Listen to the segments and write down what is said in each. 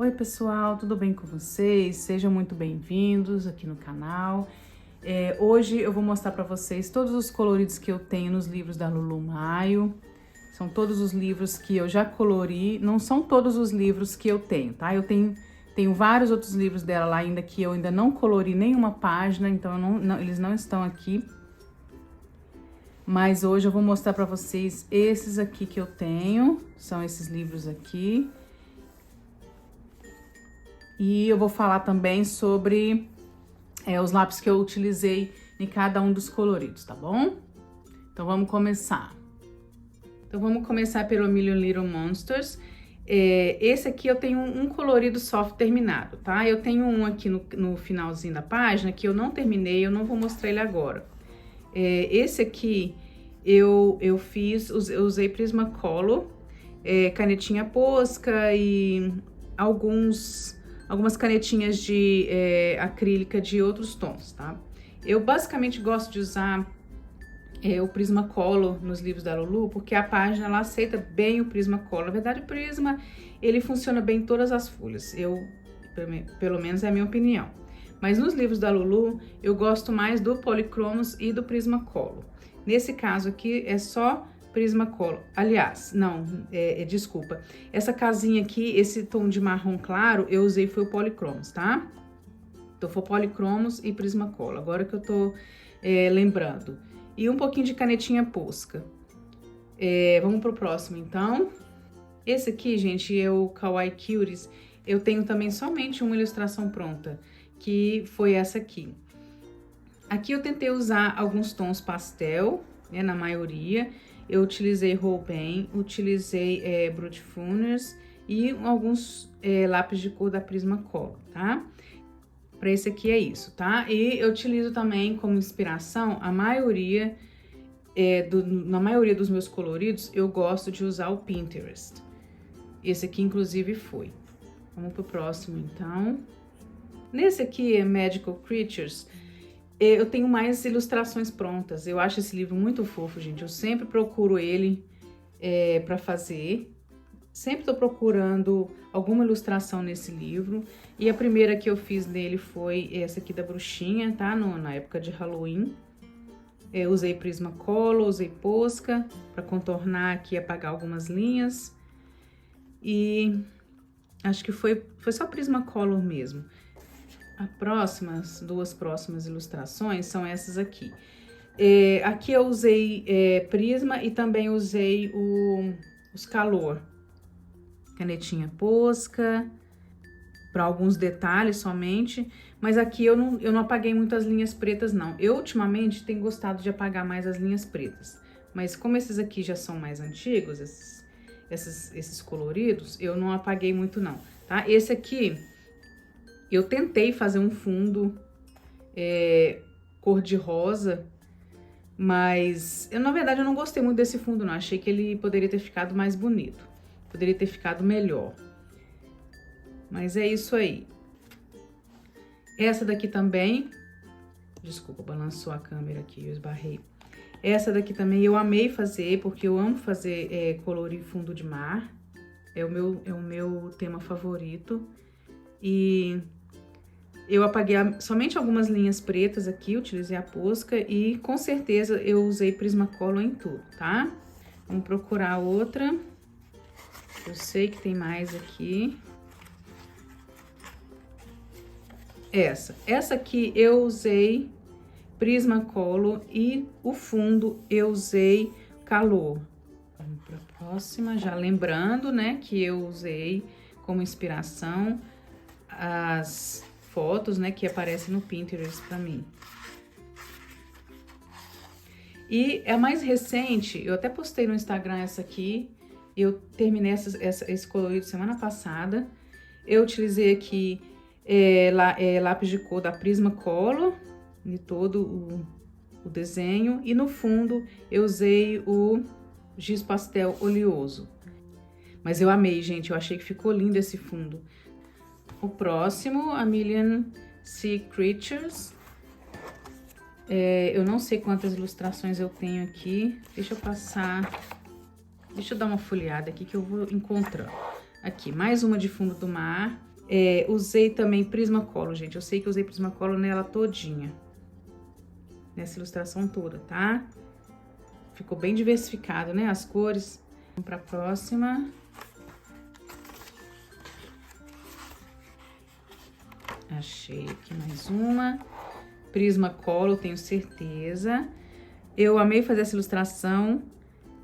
Oi pessoal, tudo bem com vocês? Sejam muito bem-vindos aqui no canal. Hoje eu vou mostrar para vocês todos os coloridos que eu tenho nos livros da Lulu Maio. São todos os livros que eu já colori, não são todos os livros que eu tenho, tá? Eu tenho vários outros livros dela lá ainda que eu ainda não colori nenhuma página, então eles não estão aqui. Mas hoje eu vou mostrar para vocês esses aqui que eu tenho, são esses livros aqui. E eu vou falar também sobre os lápis que eu utilizei em cada um dos coloridos, tá bom? Então vamos começar. Então vamos começar pelo Million Little Monsters. Esse aqui eu tenho um colorido soft terminado, tá? Eu tenho um aqui no finalzinho da página que eu não terminei, eu não vou mostrar ele agora. Esse aqui eu usei Prismacolor, canetinha Posca e algumas canetinhas de acrílica de outros tons, tá? Eu basicamente gosto de usar o Prismacolor nos livros da Lulu, porque a página ela aceita bem o Prismacolor. Na verdade, o Prisma, ele funciona bem em todas as folhas, pelo menos é a minha opinião. Mas nos livros da Lulu, eu gosto mais do Polychromos e do Prismacolor. Nesse caso aqui, é só Prismacolor. Aliás, não, desculpa. Essa casinha aqui, esse tom de marrom claro, eu usei foi o Polychromos, tá? Então, foi Polychromos e Prismacolor. Agora que eu tô lembrando. E um pouquinho de canetinha Posca. Vamos pro próximo, então. Esse aqui, gente, é o Kawaii Cuties. Eu tenho também somente uma ilustração pronta, que foi essa aqui. Aqui eu tentei usar alguns tons pastel, né, na maioria. Eu utilizei Rouben, utilizei Brute Funners e alguns lápis de cor da Prismacolor, tá? Para esse aqui é isso, tá? E eu utilizo também como inspiração a maioria, na maioria dos meus coloridos, eu gosto de usar o Pinterest. Esse aqui, inclusive, foi. Vamos pro próximo, então. Nesse aqui é Magical Creatures. Eu tenho mais ilustrações prontas. Eu acho esse livro muito fofo, gente. Eu sempre procuro ele para fazer. Sempre tô procurando alguma ilustração nesse livro. E a primeira que eu fiz nele foi essa aqui da bruxinha, tá? Na época de Halloween. Usei Prismacolor, usei Posca para contornar aqui e apagar algumas linhas. E acho que foi só Prismacolor mesmo. As duas próximas ilustrações são essas aqui. Aqui eu usei Prisma e também usei os Calor. Canetinha Posca, para alguns detalhes somente, mas aqui eu não apaguei muito as linhas pretas, não. Eu, ultimamente, tenho gostado de apagar mais as linhas pretas, mas como esses aqui já são mais antigos, esses coloridos, eu não apaguei muito, não, tá? Esse aqui, eu tentei fazer um fundo cor de rosa, mas na verdade eu não gostei muito desse fundo, não. Achei que ele poderia ter ficado mais bonito, poderia ter ficado melhor. Mas é isso aí. Essa daqui também, desculpa, balançou a câmera aqui, eu esbarrei. Essa daqui também eu amei fazer, porque eu amo fazer colorir fundo de mar. É o meu tema favorito. E eu apaguei somente algumas linhas pretas aqui, utilizei a Posca e com certeza eu usei Prismacolor em tudo, tá? Vamos procurar outra. Eu sei que tem mais aqui. Essa aqui eu usei Prismacolor e o fundo eu usei Calor. Vamos para a próxima, já lembrando, né, que eu usei como inspiração as fotos, né, que aparecem no Pinterest para mim. E a mais recente, eu até postei no Instagram essa aqui, eu terminei esse colorido semana passada. Eu utilizei aqui lápis de cor da Prismacolor, em todo o desenho. E no fundo, eu usei o giz pastel oleoso. Mas eu amei, gente, eu achei que ficou lindo esse fundo. O próximo, a Million Sea Creatures. Eu não sei quantas ilustrações eu tenho aqui. Deixa eu dar uma folheada aqui que eu vou encontrando. Aqui, mais uma de fundo do mar. Usei também Prismacolor, gente. Eu sei que usei Prismacolor nela todinha. Nessa ilustração toda, tá? Ficou bem diversificado, né? As cores. Vamos pra próxima. Achei aqui mais uma. Prismacolor, tenho certeza. Eu amei fazer essa ilustração.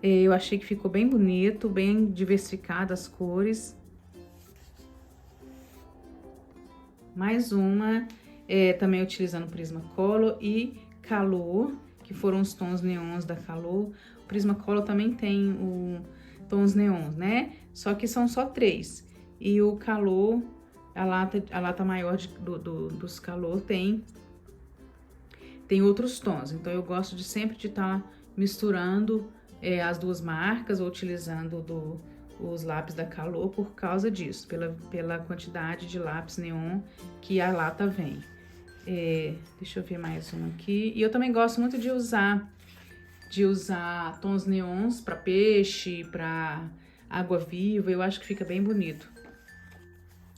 Eu achei que ficou bem bonito, bem diversificado as cores. Mais uma, também utilizando Prismacolor e Calor, que foram os tons neons da Calor. O Prismacolor também tem tons neons, né? Só que são só 3. E o Calor, a lata maior dos Calor tem outros tons. Então, eu gosto de sempre de estar misturando as duas marcas ou utilizando os lápis da Calor por causa disso, pela quantidade de lápis neon que a lata vem. Deixa eu ver mais um aqui. E eu também gosto muito de usar tons neons para peixe, para água viva. Eu acho que fica bem bonito.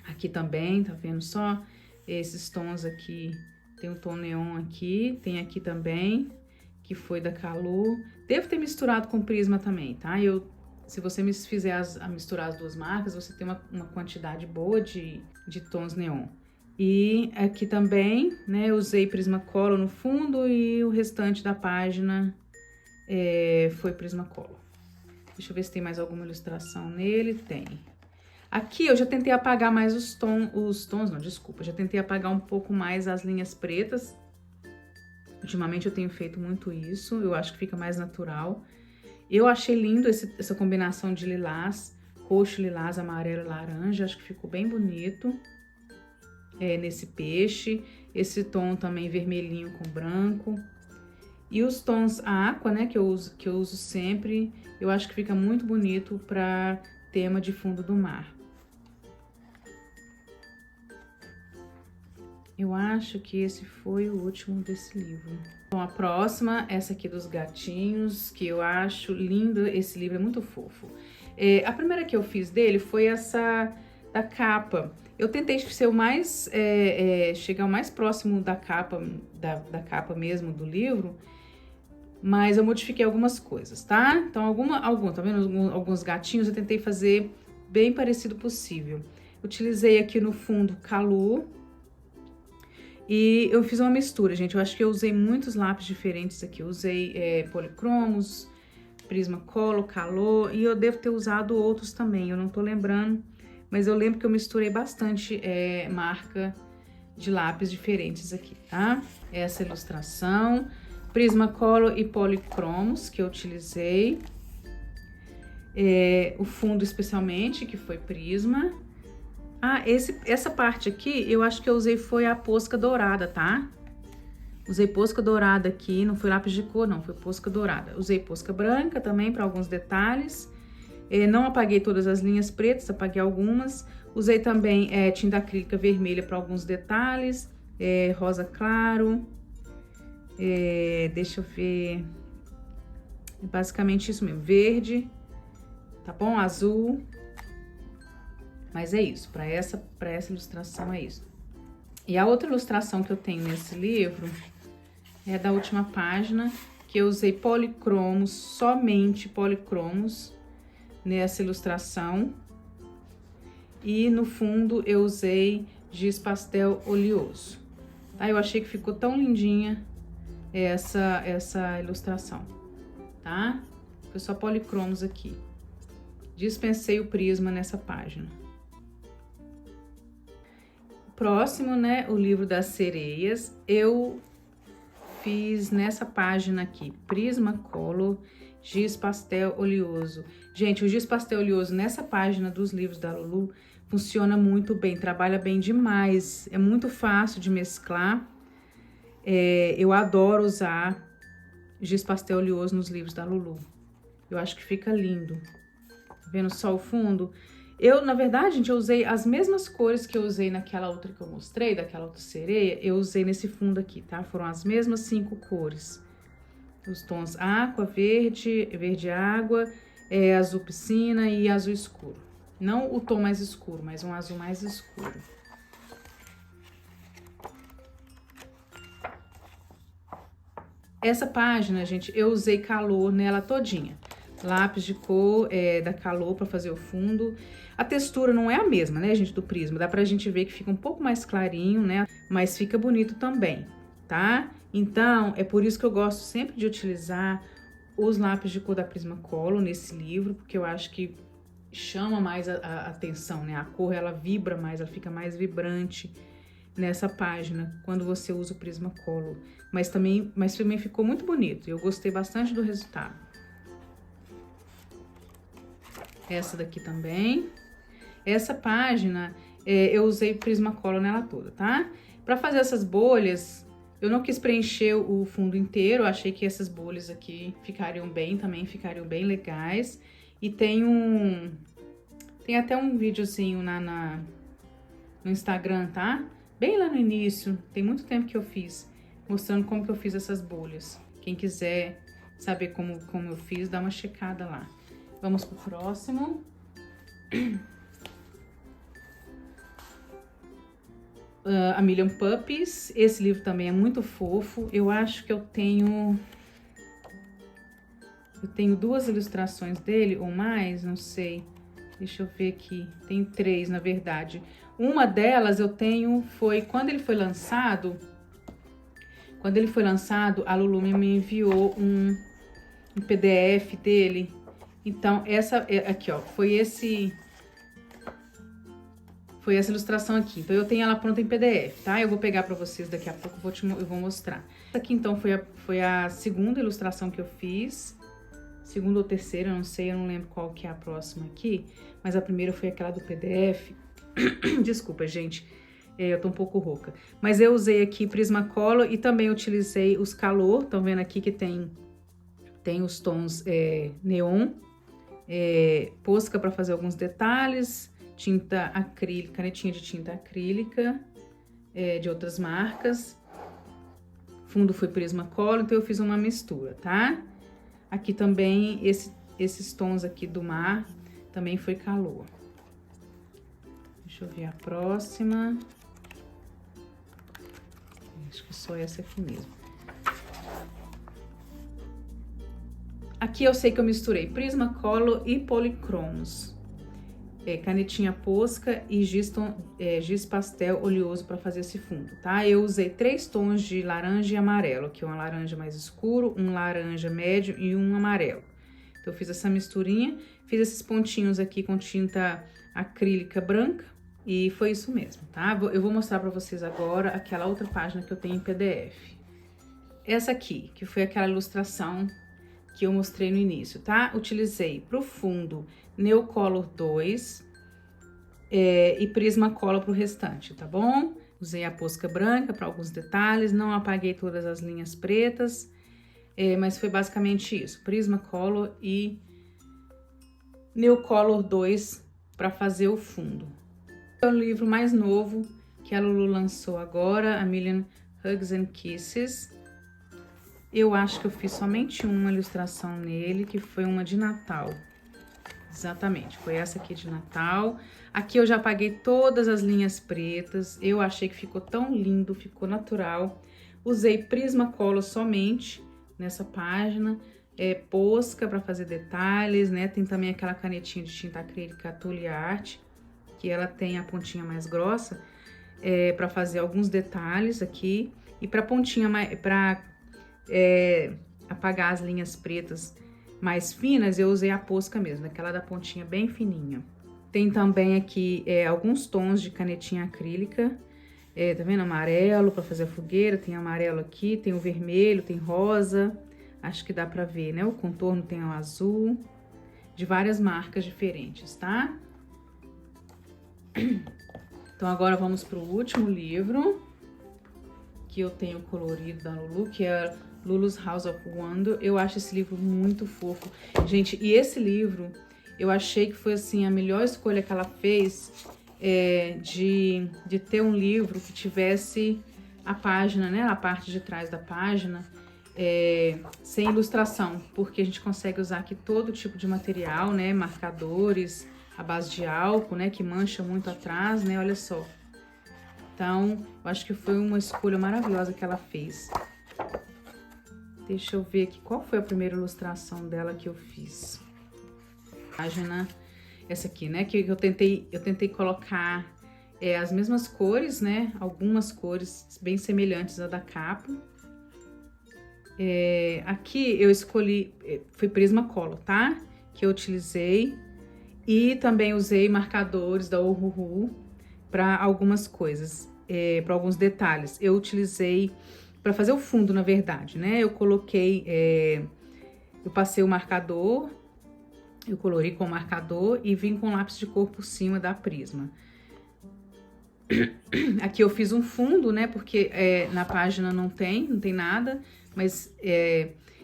Aqui também, tá vendo só? Esses tons aqui, tem um tom neon aqui, tem aqui também, que foi da Calor. Devo ter misturado com Prisma também, tá? Se você fizer misturar as duas marcas, você tem uma quantidade boa de tons neon. E aqui também, né, eu usei Prismacolor no fundo e o restante da página foi Prismacolor. Deixa eu ver se tem mais alguma ilustração nele. Tem. Aqui eu já tentei apagar mais os tons, não, desculpa. Já tentei apagar um pouco mais as linhas pretas. Ultimamente eu tenho feito muito isso, eu acho que fica mais natural. Eu achei lindo essa combinação de lilás, roxo, lilás, amarelo e laranja. Acho que ficou bem bonito nesse peixe. Esse tom também vermelhinho com branco. E os tons aqua, né, que eu uso sempre, eu acho que fica muito bonito para tema de fundo do mar. Eu acho que esse foi o último desse livro. Bom, a próxima, essa aqui dos gatinhos, que eu acho lindo. Esse livro é muito fofo. A primeira que eu fiz dele foi essa da capa. Eu tentei ser chegar o mais próximo da capa, da capa mesmo do livro, mas eu modifiquei algumas coisas, tá? Então, tá vendo? Alguns gatinhos eu tentei fazer bem parecido possível. Utilizei aqui no fundo Calor. E eu fiz uma mistura, gente. Eu acho que eu usei muitos lápis diferentes aqui. Eu usei Policromos, Prismacolor, Calor. E eu devo ter usado outros também. Eu não tô lembrando. Mas eu lembro que eu misturei bastante marca de lápis diferentes aqui, tá? Essa ilustração. Prismacolor e Policromos que eu utilizei. O fundo especialmente, que foi Prisma. Essa parte aqui, eu acho que eu usei foi a Posca Dourada, tá? Usei Posca Dourada aqui, não foi lápis de cor, não, foi Posca Dourada. Usei Posca Branca também para alguns detalhes. Não apaguei todas as linhas pretas, apaguei algumas. Usei também tinta acrílica vermelha para alguns detalhes. Rosa claro. Deixa eu ver. Basicamente isso mesmo, verde, tá bom? Azul. Mas é isso, para essa ilustração é isso. E a outra ilustração que eu tenho nesse livro é da última página, que eu usei policromos, somente policromos, nessa ilustração. E no fundo eu usei giz pastel oleoso. Tá? Eu achei que ficou tão lindinha essa ilustração, tá? Foi só policromos aqui. Dispensei o prisma nessa página. Próximo, né, o livro das sereias, eu fiz nessa página aqui, Prismacolor, giz pastel oleoso. Gente, o giz pastel oleoso nessa página dos livros da Lulu funciona muito bem, trabalha bem demais, é muito fácil de mesclar. Eu adoro usar giz pastel oleoso nos livros da Lulu. Eu acho que fica lindo. Tá vendo só o fundo? Na verdade, gente, eu usei as mesmas cores que eu usei naquela outra que eu mostrei, daquela outra sereia, eu usei nesse fundo aqui, tá? Foram as mesmas 5 cores. Os tons aqua, verde água, azul piscina e azul escuro, Não o tom mais escuro, mas um azul mais escuro. Essa página, gente, eu usei Calor nela todinha. Lápis de cor da Calor pra fazer o fundo. A textura não é a mesma, né, gente, do Prisma. Dá pra gente ver que fica um pouco mais clarinho, né, mas fica bonito também, tá? Então, é por isso que eu gosto sempre de utilizar os lápis de cor da Prismacolor nesse livro, porque eu acho que chama mais a atenção, né? A cor, ela vibra mais, ela fica mais vibrante nessa página quando você usa o Prismacolor. Mas também ficou muito bonito. Eu gostei bastante do resultado. Essa daqui também. Essa página, eu usei Prismacolor nela toda, tá? Pra fazer essas bolhas, eu não quis preencher o fundo inteiro. Eu achei que essas bolhas aqui ficariam bem também, ficariam bem legais. E tem até um videozinho no Instagram, tá? Bem lá no início, tem muito tempo que eu fiz, mostrando como que eu fiz essas bolhas. Quem quiser saber como eu fiz, dá uma checada lá. Vamos pro próximo. A Million Puppies. Esse livro também é muito fofo. Eu acho que eu tenho 2 ilustrações dele, ou mais, não sei. Deixa eu ver aqui. Tem 3, na verdade. Uma delas eu tenho foi quando ele foi lançado. Quando ele foi lançado, a Lulu me enviou um PDF dele. Então, essa aqui, ó, foi essa ilustração aqui. Então, eu tenho ela pronta em PDF, tá? Eu vou pegar pra vocês daqui a pouco, eu vou mostrar. Essa aqui, então, foi a segunda ilustração que eu fiz. Segunda ou terceira, não sei, eu não lembro qual que é a próxima aqui. Mas a primeira foi aquela do PDF. Desculpa, gente, eu tô um pouco rouca. Mas eu usei aqui Prismacolor e também utilizei os Calor. Estão vendo aqui que tem os tons neon. Posca para fazer alguns detalhes. Tinta acrílica, canetinha de tinta acrílica de outras marcas. Fundo foi Prismacolor, então eu fiz uma mistura, tá? Aqui também, esses tons aqui do mar, também foi Calor. Deixa eu ver a próxima. Acho que só essa aqui mesmo. Aqui eu sei que eu misturei Prismacolor e Polychromos. Canetinha Posca e giz pastel oleoso para fazer esse fundo, tá? Eu usei 3 tons de laranja e amarelo, aqui um laranja mais escuro, um laranja médio e um amarelo. Então, eu fiz essa misturinha, fiz esses pontinhos aqui com tinta acrílica branca e foi isso mesmo, tá? Eu vou mostrar para vocês agora aquela outra página que eu tenho em PDF. Essa aqui, que foi aquela ilustração que eu mostrei no início, tá? Utilizei pro fundo Neocolor 2 e Prismacolor pro restante, tá bom? Usei a Posca branca para alguns detalhes, não apaguei todas as linhas pretas, mas foi basicamente isso, Prismacolor e Neocolor 2 para fazer o fundo. É o livro mais novo que a Lulu lançou agora, A Million Hugs and Kisses. Eu acho que eu fiz somente uma ilustração nele, que foi uma de Natal. Exatamente, foi essa aqui de Natal. Aqui eu já apaguei todas as linhas pretas. Eu achei que ficou tão lindo, ficou natural. Usei Prismacolor somente nessa página. Posca para fazer detalhes, né? Tem também aquela canetinha de tinta acrílica Tule Art, que ela tem a pontinha mais grossa, para fazer alguns detalhes aqui. E para pontinha apagar as linhas pretas mais finas, eu usei a Posca mesmo, aquela da pontinha bem fininha. Tem também aqui alguns tons de canetinha acrílica, tá vendo? Amarelo para fazer a fogueira, tem amarelo aqui, tem o vermelho, tem rosa, acho que dá pra ver, né? O contorno tem o azul, de várias marcas diferentes, tá? Então agora vamos pro último livro, que eu tenho colorido da Lulu, que é Lulu's House of Wonder. Eu acho esse livro muito fofo. Gente, e esse livro, eu achei que foi, assim, a melhor escolha que ela fez de ter um livro que tivesse a página, né, a parte de trás da página, sem ilustração, porque a gente consegue usar aqui todo tipo de material, né, marcadores, a base de álcool, né? Que mancha muito atrás, né? Olha só. Então, eu acho que foi uma escolha maravilhosa que ela fez. Deixa eu ver aqui, qual foi a primeira ilustração dela que eu fiz? Página, essa aqui, né? Que eu tentei colocar as mesmas cores, né? Algumas cores bem semelhantes à da capa. Aqui eu escolhi, foi Prismacolor, tá? Que eu utilizei. E também usei marcadores da Ohuhu para algumas coisas, para alguns detalhes. Eu utilizei para fazer o fundo, na verdade, né? Eu coloquei, eu passei o marcador, eu colori com o marcador e vim com lápis de cor por cima da Prisma. Aqui eu fiz um fundo, né? Porque na página não tem nada, mas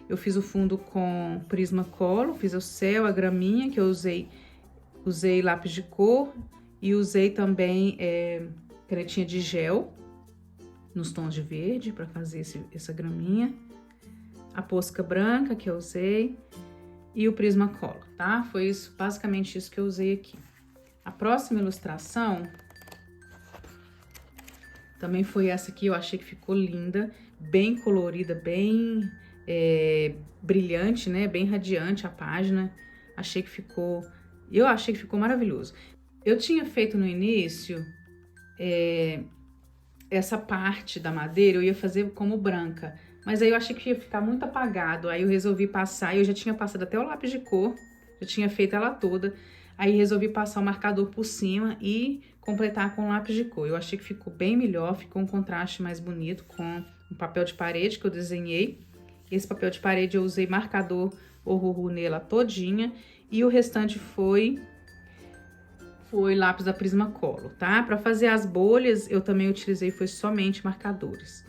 eu fiz o fundo com Prismacolor, fiz o céu, a graminha que eu usei lápis de cor e usei também canetinha de gel nos tons de verde para fazer essa graminha. A posca branca que eu usei e o Prismacolor, tá? Foi isso, basicamente isso que eu usei aqui. A próxima ilustração também foi essa aqui, eu achei que ficou linda, bem colorida, bem brilhante, né? Bem radiante a página. Eu achei que ficou maravilhoso. Eu tinha feito no início essa parte da madeira, eu ia fazer como branca, mas aí eu achei que ia ficar muito apagado, aí eu resolvi passar, eu já tinha passado até o lápis de cor, já tinha feito ela toda, aí resolvi passar o marcador por cima e completar com lápis de cor. Eu achei que ficou bem melhor, ficou um contraste mais bonito com o papel de parede que eu desenhei. Esse papel de parede eu usei marcador Ohuhu nela todinha e o restante foi lápis da Prismacolor, tá? Para fazer as bolhas, eu também utilizei, foi somente marcadores.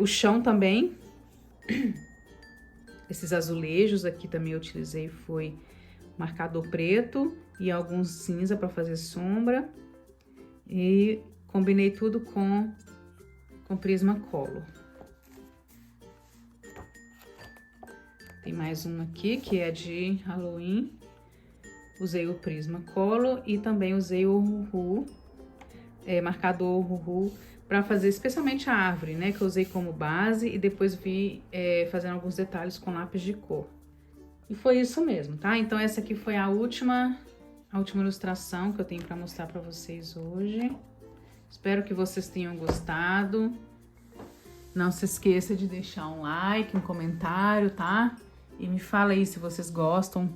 O chão também, esses azulejos aqui também eu utilizei, foi marcador preto e alguns cinza para fazer sombra. E combinei tudo com Prismacolor. Tem mais um aqui que é de Halloween. Usei o Prismacolor e também usei o Ohuhu, marcador Ohuhu, para fazer especialmente a árvore, né? Que eu usei como base e depois vi fazendo alguns detalhes com lápis de cor. E foi isso mesmo, tá? Então essa aqui foi a última ilustração que eu tenho para mostrar para vocês hoje. Espero que vocês tenham gostado. Não se esqueça de deixar um like, um comentário, tá? E me fala aí se vocês gostam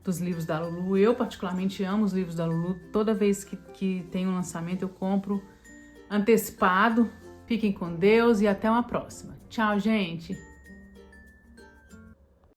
dos livros da Lulu. Eu particularmente amo os livros da Lulu. Toda vez que tem um lançamento eu compro antecipado. Fiquem com Deus e até uma próxima. Tchau, gente!